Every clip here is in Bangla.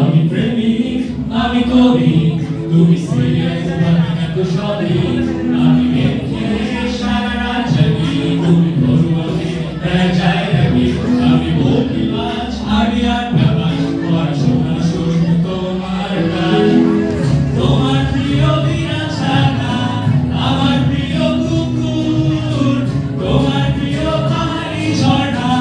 আমি প্রেমিক, আমি কবি, তুমি সিরিয়াস মানে না তো সবই। আমি দেখে সারা রাত জাগি, তুমি ঘরুয়াকে বেজায় রাখি। আমি বকি মাছ, আমি আড্ডাবাজ, পড়াশোনা শুরু তোমার কাজ। তোমার প্রিয় বিনা ছানা, আমার প্রিয় কুকুর। তোমার প্রিয় পাহাড়ি ঝর্ণা,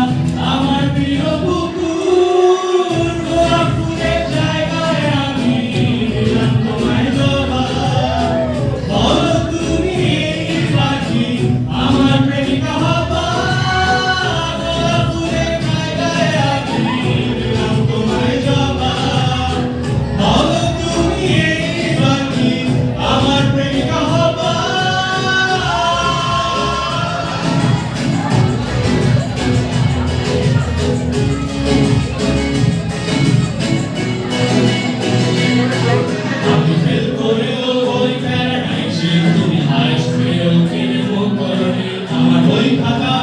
আমার প্রিয় পুকুর। গোলাপফুলের জায়গায় আমি দিলাম তোমায় জবাব। বলো তুমি এই পাখি, আমার প্রেমিকা হবা। গোলাপফুলের জায়গায় আমি দিলাম তোমায় জবাব। বলো তুমি এই পাখি, আমার প্রেমিকা হবা। আমি ফেল করেও ওই প্যারাডাইসে, তুমি হাইস্ট পেয়েও কিনে করনি আমার ওই খাতা।